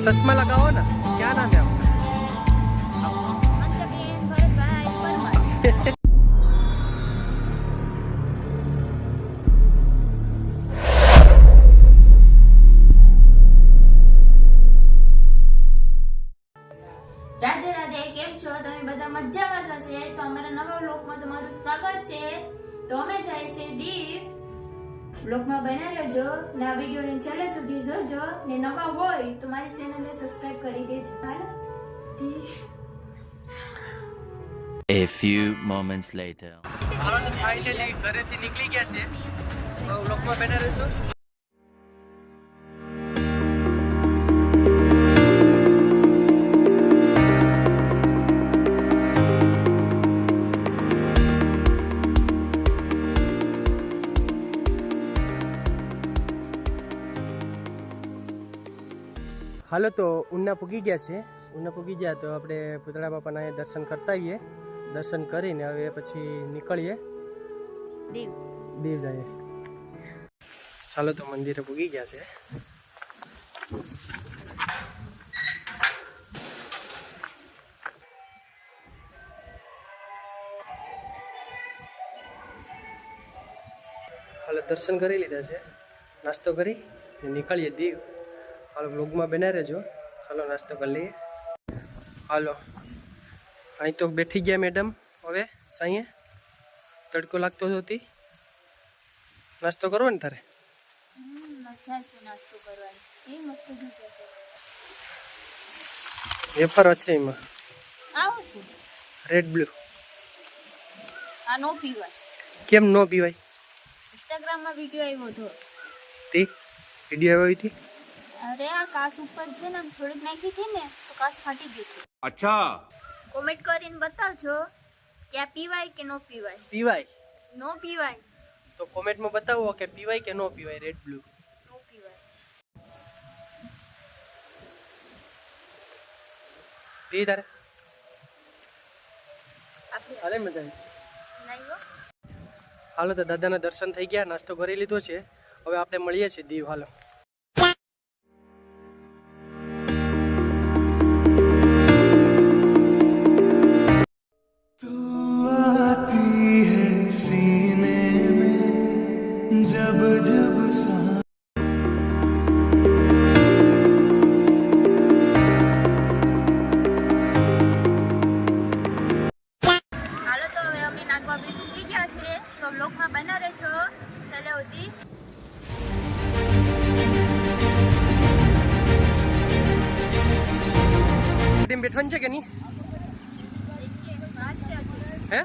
चश्मा लगाओ ना, क्या नाम है आपका? રાધે રાધે, કેમ છો તમે બધા? મજામાં હશે તો અમારા નવા વ્લોગમાં તમારું સ્વાગત છે. તો અમે જાય છે દીવ. વ્લોગમાં બન્યા રહેજો ને આ વિડિયોને છેલ્લે સુધી જોજો ને નવા હોય તો મારી ચેનલને સબસ્ક્રાઇબ કરી દેજો. હાલો Diu. A few moments later. હાલો તો ફાઇનલી ઘરેથી નીકળી ગયા છે. તો વ્લોગમાં બન્યા રહેજો. હાલો તો ઉના પૂગી ગયા છે. ઉના પૂગી ગયા તો આપણે પૂતળા બાપાના અહીંયા દર્શન કરતા આવીએ. દર્શન કરીને હવે પછી નીકળીએ દીવ. દીવ જઈએ. ચાલો તો મંદિરે પૂગી ગયા છે. હાલો દર્શન કરી લીધા છે, નાસ્તો કરી નીકળીએ દીવ. હાલો વ્લોગમાં બના રહેજો. ચાલો નાસ્તો કરી લઈએ. હાલો અહીં તો બેઠી ગયા મેડમ. હવે સાંઈએ તડકો લાગતો હતો. નાસ્તો કરવો ને તારે? નાસ્તો કરવાની એ મસ્ત જગ્યા છે. વેફર છે એમાં આવું છે રેડ બ્લુ. આ નો પીવાય. કેમ નો પીવાય? ઇન્સ્ટાગ્રામમાં વિડિયો આવ્યો હતો. તે વિડીયો આવ્યો હતી? અરે આ કાચ ઉપર છે ને થોડીક નાખી હતી ને તો કાચ ફાટી ગઈ હતી. અચ્છા. કોમેન્ટ કરીને બતાવજો કે આ પીવાય કે નો પીવાય. પીવાય. નો પીવાય તો કોમેન્ટમાં બતાવો કે પીવાય કે નો પીવાય રેડ બ્લુ. નો પીવાય. પી તારે? આપણે અરે મજા આવી. લાવ્યો. હાલો તો દાદાના દર્શન થઈ ગયા, નાસ્તો કરી લીધો છે. હવે આપણે મળીએ છીએ દીવ. હાલો હાલો તો હવે અમે નાગવા બીચ પૂકી ગયા છે. તો વ્લોગમાં બના રહેજો છેલ્લે સુધી. બેઠવાનું છે કે નહીં? હે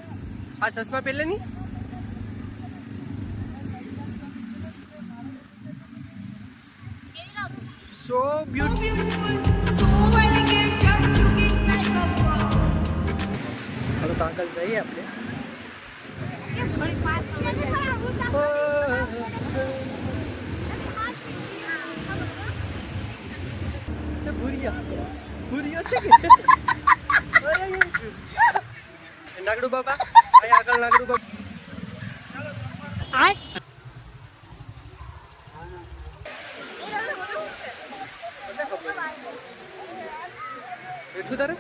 આ ચશ્મા પહેલે નહીં? So beautiful. હાલો તો આગળ જઈએ આપણે. ભૂરિયો છે કે નાગડુ બાબા? અહીંયા આગળ નાગડુ બાબા. બેઠું તારે?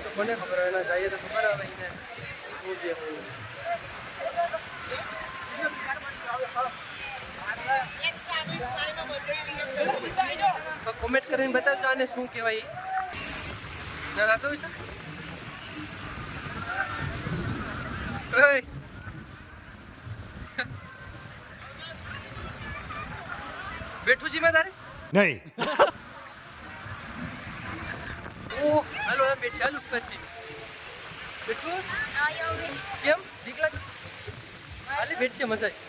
તો કોને ખબર હોય? એના જઈએ તો ખબર આવે એને શું છે. તો કોમેન્ટ કરીને બતાવજો આને શું કહેવાય. ના રાતો છે. ઓય બેઠું છે મેં તારે? નહીં. ઓ હાલો બેઠી. હાલ ઉપર છે બેઠું. કેમ બીક લાગે? હાલે બેઠી મજા આવી.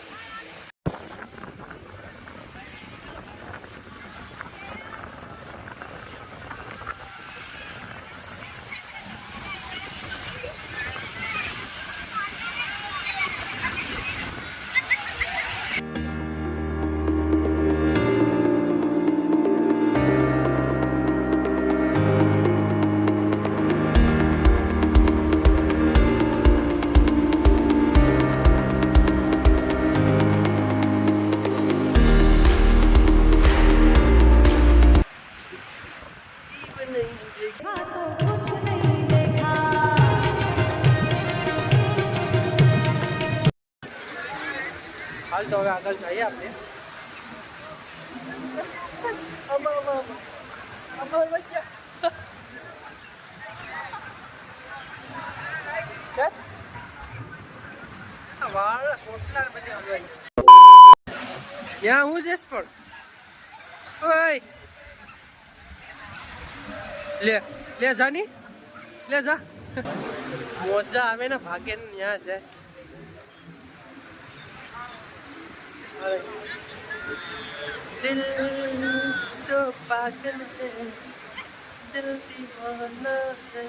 હાલ તો હવે આગળ જઈએ આપણે. ત્યાં હું જઈશ પણ ઓય લે લે જાની લે જા મોજા આવે ને ભાગે ને ત્યાં જઈશ. દિલ તો પાગલ હે દિલ દીવાના હે.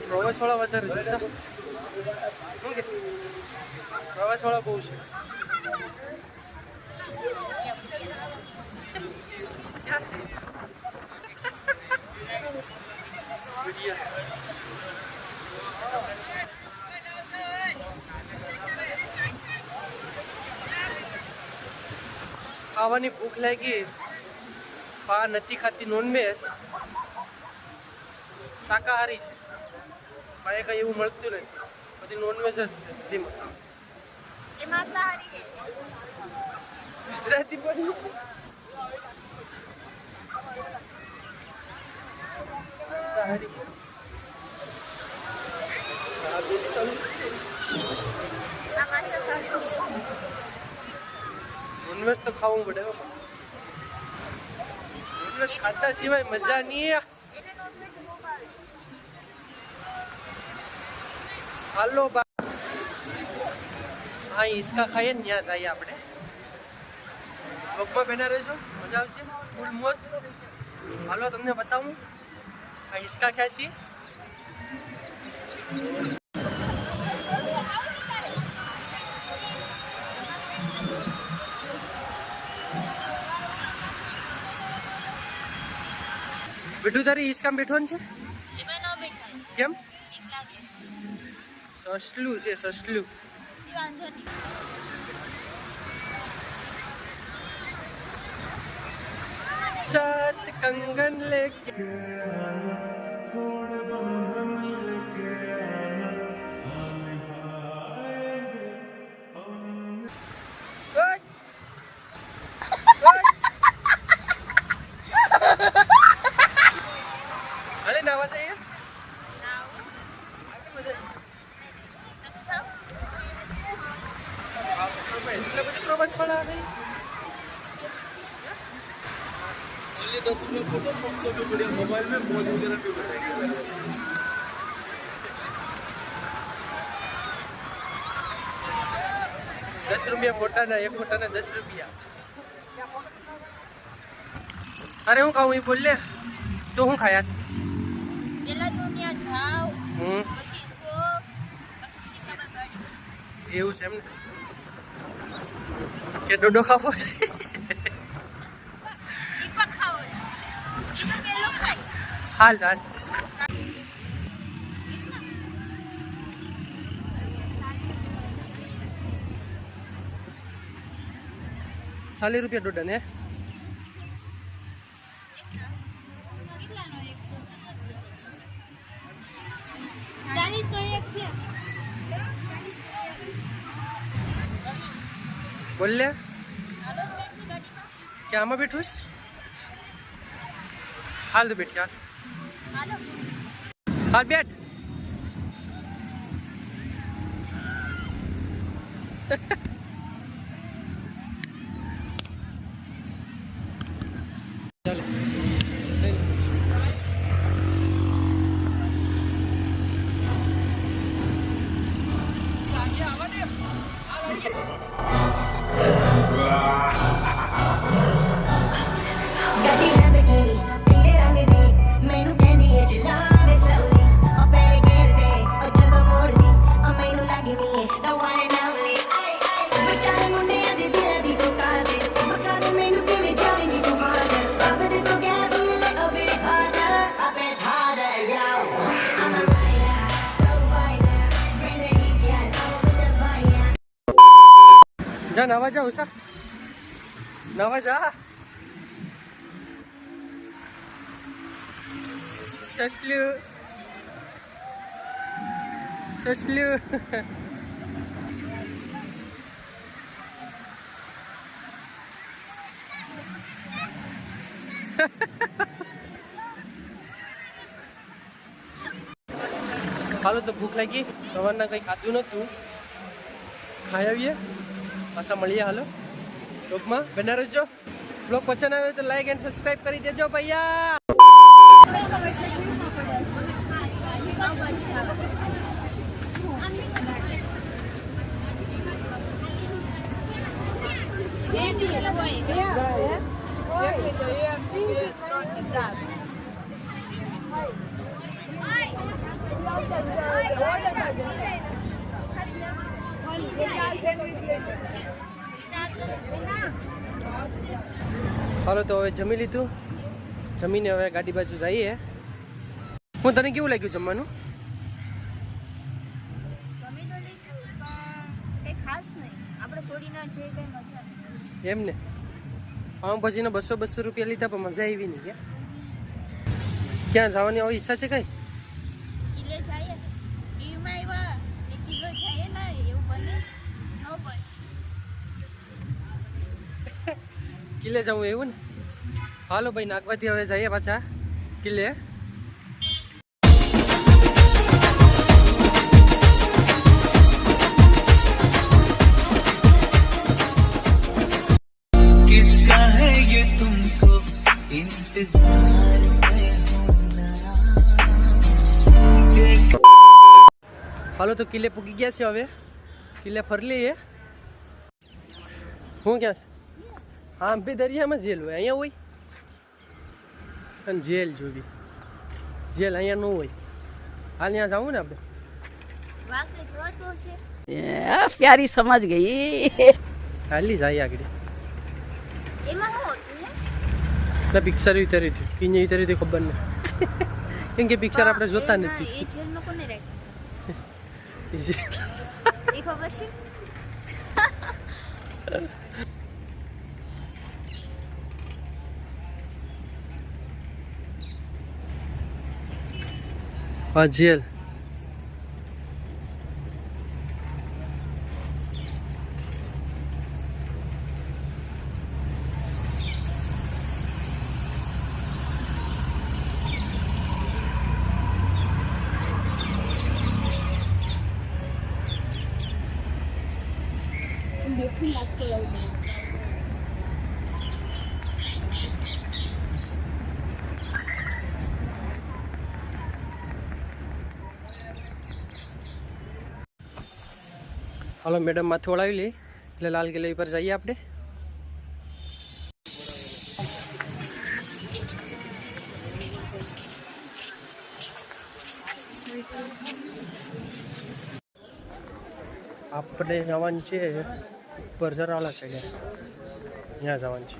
પ્રવાસ વાળા વધારે છે શું કે પ્રવાસ વાળા બહુ છે. ક્યાં છે ખાવાની ભૂખ લાગી પા નથી ખાતી નોનવેજ શાકાહારી છે પણ એ કઈ એવું મળતું નથી બધી નોનવેજ જ છે બધીમાં. ગુજરાતી પણ શાકાહારી નોનવેજ તો ખાવું પડે. નોનવેજ ખાતા સિવાય મજા નહીં. હાલો બા હા હિસકા ખાઈએ ને ત્યાં જઈએ આપણે. વગમાં બેના રહેજો મજા આવશે ફૂલ મોજ. હાલો તમને બતાવું આ હિસકા ક્યાં છીએ. બેઠું તારી હિસકામાં બેઠવાનું છે કેમ સસલું છે સસલું. ચાત કંગન લેકે અરે નાવા છે એટલે બધું પ્રવાસ વાળા આવે. only 10 रुपये फोटो सबको भी बढ़िया मोबाइल में मौज वगैरह भी बैठेगा. 10 રૂપિયા ફોટાના એક ફોટાના 10 રૂપિયા. અરે હું ખાવું એ બોલ લે તો હું ખાયા પેલા તો ત્યાં જાવ હું પછી તો એવું છે એમ ને કે ડોડો ખાવો છે. દીપક ખાવો છે ઈ તો પેલો ખાય. હાલ હાલ ₹40 ડોડા ને કેટલાનો એક છે 40 નો એક છે. બોલ લે હાલો બેઠી ગાડીમાં કે આમાં બેઠું છે? હાલ તો બેઠી હાલ હાલો હાલ બેઠ. ચાલે ਗੱਡੀ ਲੈਂਬੋਰਗਿਨੀ ਪੀਲੇ ਰੰਗ ਦੀ ਮੈਨੂੰ ਕਹਿੰਦੀ ਏ ਚਲਾਵੇ slowly ਉਹ ਪਹਿਲੇ ਗੇਰ ਦੇ ਉਹ ਜਦੋਂ ਮੋੜਦੀ ਉਹ ਮੈਨੂੰ ਲੱਗਦੀ ਏ the one and only જા નાવા જા ઉષા, નાવા જા. સસલું સસલું. હાલો તો ભૂખ લાગી, સવારના કંઈ ખાધું નહોતું, ખાઈ આવીએ, પાછા મળીએ. હાલો બ્લોગમાં બના રહેજો. બ્લોગ પસંદ આવ્યો તો લાઈક એન્ડ સબસ્ક્રાઈબ કરી દેજો ભૈયા. હાલો તો હવે જમી લીધું, જમીને હવે ગાડી બાજુ જઈએ. હું તને કેવું લાગ્યું જમવાનું? જમી તો લીધું પણ કંઈ ખાસ નહીં, આપણે થોડીના જે કંઈ મજા નહીં. એમ ને, પાઉંભાજીના 200 રૂપિયા લીધા પણ મજા આવી નહીં. ક્યાં જવાની આવી ઈચ્છા છે કઈ? કિલ્લે જઈએ, દીવમાં આવ્યા એક કિલો જઈએ ને એવું બને ન બને. કિલ્લે જવું એવું ને? હાલો ભાઈ, નાગવાથી હવે જઈએ પાછા કિલ્લે. किसका है ये तुमको इंतजार में होना. હાલો તો કિલ્લે પૂકી ગયા છે, હવે કિલ્લે ફરી લઈએ. હું ક્યાં છે? આમ બી દરિયામાં જેલ હોય, અહીંયા હોય અને જેલ જોવી, જેલ અહીંયા ન હોય. હાલ ત્યાં જવું ને આપણે. વાગે જોતો છે प्यारी समझ गई. હાલી જાય આગળ. એમાં શું હતું હે? એટલે પિક્ચર ઉતારી હતી, કિંજે ઉતારી હતી ખબર નહીં. કેમ કે પિક્ચર આપણે જોતા નથી. એ જેલમાં કોને રાખ્યું એ ખબર છે? આ જેલ. હાલો મેડમ માથે ઓળાવી લઈ એટલે લાલ કિલ્લા પર જઈએ આપણે. આપણે જવાનું છે ઉપર જરાળા સાઈડે, ત્યાં જવાનું છે.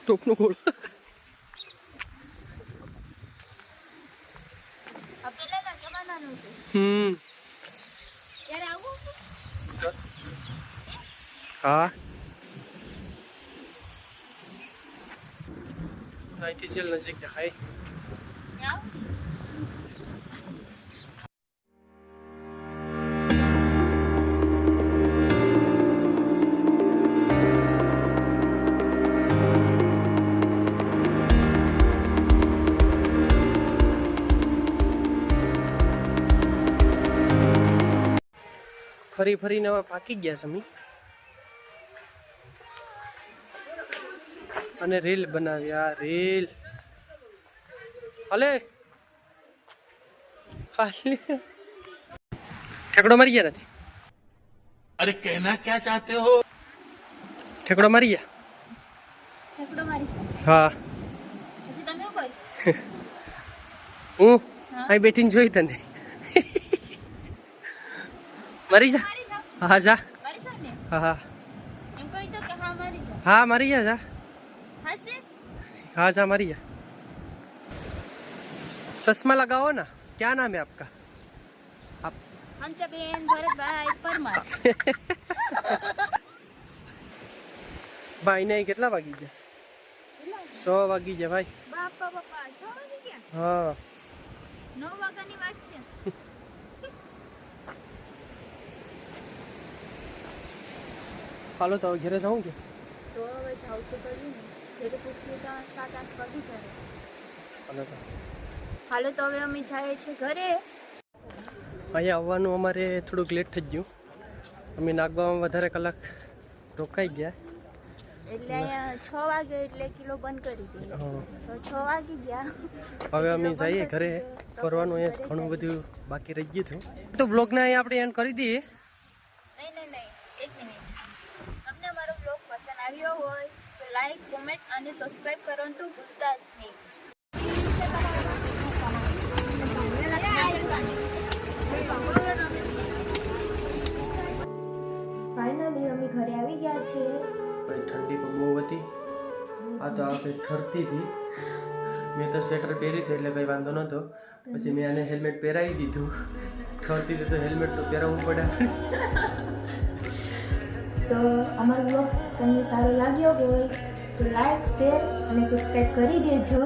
ટોપનું ગોળ. આ પેલાના જમાનાનું છે. ત્યારે આવું હતું? હા, અહીંથી સેલ નજીક દેખાય. ત્યાં આવું છે? ફરી ફરીને હવે પાકી ગયા છે અમે, અને રીલ બનાવ્યા. રીલ હાલે હાલે. ઠેકડો મારી ગયા નથી? अरे कहना क्या चाहते हो? ઠેકડો મારી ગયા? ઠેકડો મારી છે. હા, પછી તમે શું કર્યું? હું અહીં બેઠીને જોઈ તને. મરી જા. મારી જાવ. હા જા મારી સાથે હા હા એમ કહી દો કે હા મારી સાથે हाँ मारी है जा હાસે हाँ जा मारी है चश्मा लगाओ ना क्या नाम है आपका आप હંસાબેન ભરતભાઈ પરમાર ભાઈ ને કેટલા વાગી ગયા 100 વાગી ગયા ભાઈ બાપા બાપા 6 વાગી ગયા હા 9 વાગ્યાની વાત છે હાલો તો હવે ઘરે જાઉં કે તો હવે જાવ તો કર્યું ને ઘરે પૂછીએ તો 7-8 વાગી જાય હાલો તો હાલો તો હવે અમે જઈએ છીએ ઘરે અહીંયા આવવાનું અમારે થોડુંક લેટ થઈ ગયું અમે નાગવામાં વધારે કલાક રોકાઈ ગયા એટલે અહીંયા 6 વાગે એટલે કિલો બંધ કરી દઈએ હા. તો 6 વાગી ગયા હવે અમે જઈએ ઘરે ફરવાનું અહીંયા ઘણું બધું બાકી રહી ગયું હતું તો બ્લોગને અહીંયા આપણે એન્ડ કરી દઈએ નહીં એક મિનિટ તમને અમારો બ્લોગ પસંદ આવ્યો હોય તો લાઈક કોમેન્ટ અને સબસ્ક્રાઇબ કરવાનું તો ભૂલતા જ નહીં ફાઇનલી અમે ઘરે આવી ગયા છીએ ભાઈ ઠંડી પણ બહુ હતી આ તો આ કંઈ ઠરતી હતી મેં તો સ્વેટર પહેરી હતી એટલે કંઈ વાંધો નહોતો પછી મેં આને હેલ્મેટ પહેરાવી દીધું ઠરતી હતી તો હેલ્મેટ તો પહેરાવવું પડે તો અમારો બ્લોગ તમને સારો લાગ્યો હોય તો લાઈક શેર અને સબસ્ક્રાઇબ કરી દેજો